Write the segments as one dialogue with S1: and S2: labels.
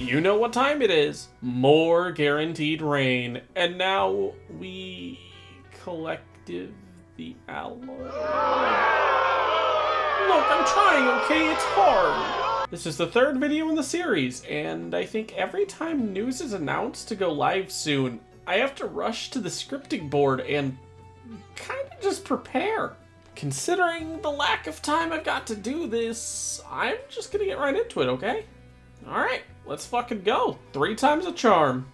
S1: You know what time it is. More guaranteed rain. And now we collective the alloy. Look, I'm trying, okay? It's hard. This is the third video in the series, and I think every time news is announced to go live soon, I have to rush to the scripting board and kind of just prepare. Considering the lack of time I've got to do this, I'm just gonna get right into it, okay? Alright, let's fucking go. 3 times a charm.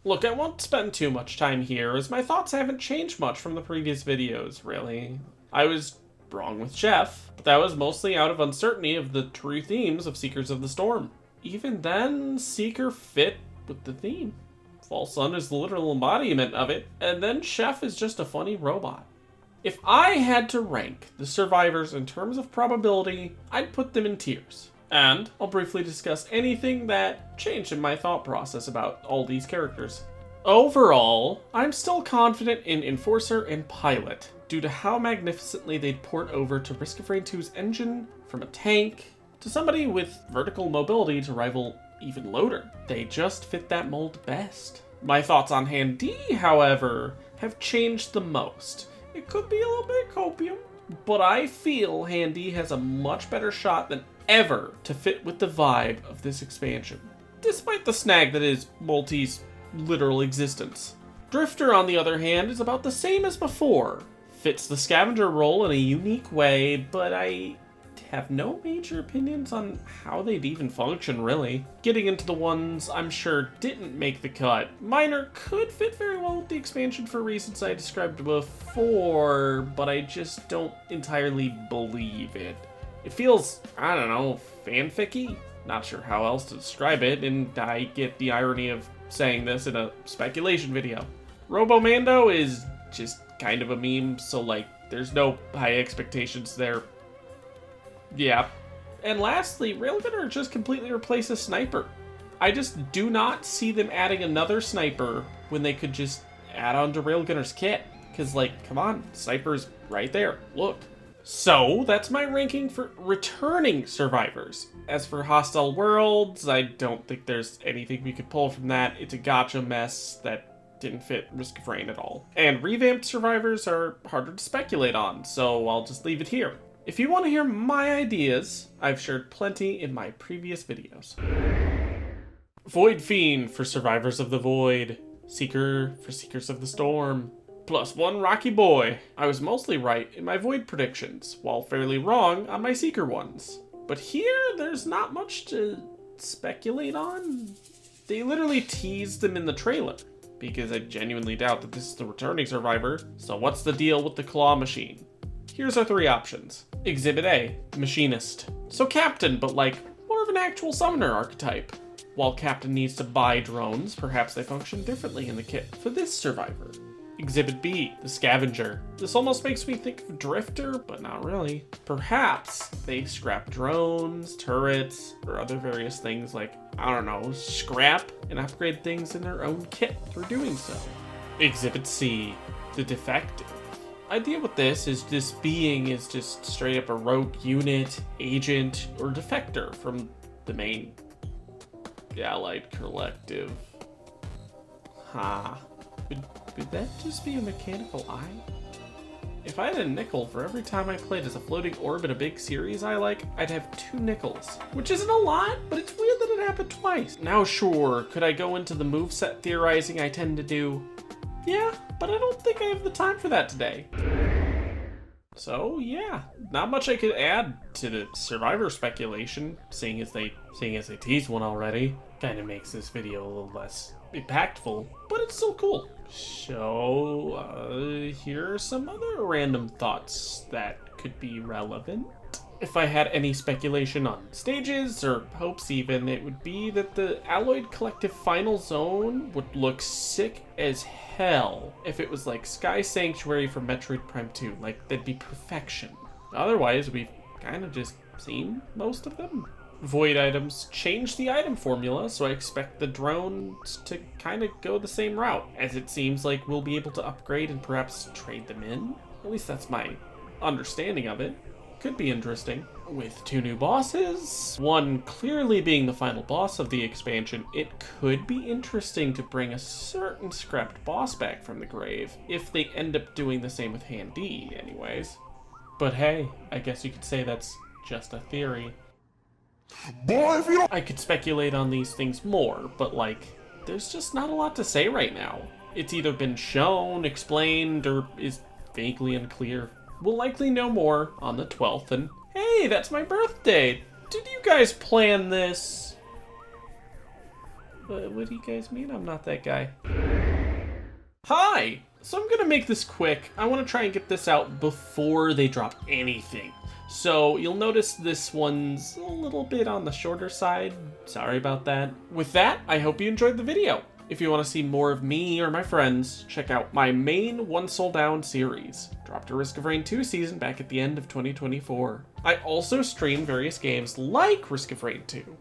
S1: Look, I won't spend too much time here, as my thoughts haven't changed much from the previous videos, really. I was wrong with Chef, but that was mostly out of uncertainty of the true themes of Seekers of the Storm. Even then, Seeker fit with the theme. False Sun is the literal embodiment of it, and then Chef is just a funny robot. If I had to rank the survivors in terms of probability, I'd put them in tiers. And I'll briefly discuss anything that changed in my thought process about all these characters. Overall, I'm still confident in Enforcer and Pilot, due to how magnificently they'd port over to Risk of Rain 2's engine from a tank to somebody with vertical mobility to rival even Loader. They just fit that mold best. My thoughts on Handy, however, have changed the most. It could be a little bit copium, but I feel Handy has a much better shot than ever to fit with the vibe of this expansion, despite the snag that is Mul-t's literal existence. Drifter, on the other hand, is about the same as before. Fits the scavenger role in a unique way, but I have no major opinions on how they'd even function, really. Getting into the ones I'm sure didn't make the cut, Miner could fit very well with the expansion for reasons I described before, but I just don't entirely believe it. It feels, I don't know, fanficky? Not sure how else to describe it, and I get the irony of saying this in a speculation video. Robomando is just kind of a meme, so like, there's no high expectations there. Yeah. And lastly, Railgunner just completely replaces Sniper. I just do not see them adding another Sniper when they could just add on to Railgunner's kit. Cause like, come on, Sniper's right there, look. So, that's my ranking for returning survivors. As for Hostile Worlds, I don't think there's anything we could pull from that. It's a gacha mess that didn't fit Risk of Rain at all. And revamped survivors are harder to speculate on, so I'll just leave it here. If you want to hear my ideas, I've shared plenty in my previous videos. Void Fiend for Survivors of the Void. Seeker for Seekers of the Storm. +1 Rocky Boy. I was mostly right in my Void predictions, while fairly wrong on my Seeker ones. But here, there's not much to speculate on. They literally teased them in the trailer, because I genuinely doubt that this is the returning survivor. So what's the deal with the claw machine? Here's our 3 options. Exhibit A, Machinist. So Captain, but like more of an actual summoner archetype. While Captain needs to buy drones, perhaps they function differently in the kit for this survivor. Exhibit B, the Scavenger. This almost makes me think of Drifter, but not really. Perhaps they scrap drones, turrets, or other various things like, I don't know, scrap and upgrade things in their own kit through doing so. Exhibit C, the Defective. Idea with this is this being is just straight up a rogue unit, agent, or defector from the main allied collective. Would that just be a mechanical eye? If I had a nickel for every time I played as a floating orb in a big series I like, I'd have 2 nickels. Which isn't a lot, but it's weird that it happened twice. Now sure, could I go into the moveset theorizing I tend to do? Yeah, but I don't think I have the time for that today. So yeah, not much I could add to the survivor speculation, seeing as they teased one already. Kinda makes this video a little less impactful, but it's still cool. So, here are some other random thoughts that could be relevant. If I had any speculation on stages, or hopes even, it would be that the Alloyed Collective Final Zone would look sick as hell if it was like Sky Sanctuary from Metroid Prime 2, like that'd be perfection. Otherwise, we've kind of just seen most of them. Void items change the item formula, so I expect the drones to kind of go the same route, as it seems like we'll be able to upgrade and perhaps trade them in. At least that's my understanding of it. could be interesting. With 2 new bosses, one clearly being the final boss of the expansion, it could be interesting to bring a certain scrapped boss back from the grave, if they end up doing the same with Hand D anyways. But hey, I guess you could say that's just a theory. Boy, if you don't... I could speculate on these things more, but like, there's just not a lot to say right now. It's either been shown, explained, or is vaguely unclear. We'll likely know more on the 12th, and hey, that's my birthday! Did you guys plan this? What do you guys mean I'm not that guy? Hi! So I'm gonna make this quick. I want to try and get this out before they drop anything. So you'll notice this one's a little bit on the shorter side. Sorry about that. With that, I hope you enjoyed the video. If you want to see more of me or my friends, check out my main One Soul Down series. Dropped a Risk of Rain 2 season back at the end of 2024. I also stream various games like Risk of Rain 2.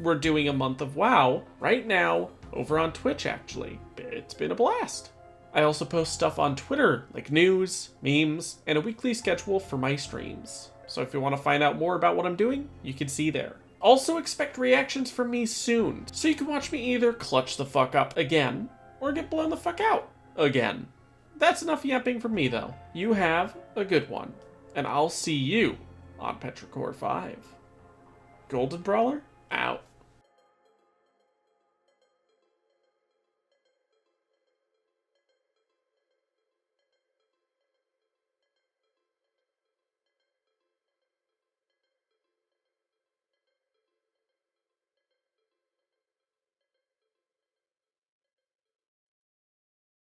S1: We're doing a month of WoW right now over on Twitch actually. It's been a blast. I also post stuff on Twitter like news, memes, and a weekly schedule for my streams. So if you want to find out more about what I'm doing, you can see there. Also expect reactions from me soon, so you can watch me either clutch the fuck up again, or get blown the fuck out again. That's enough yapping from me though. You have a good one, and I'll see you on Petrichor 5. Goldenbrawler, out.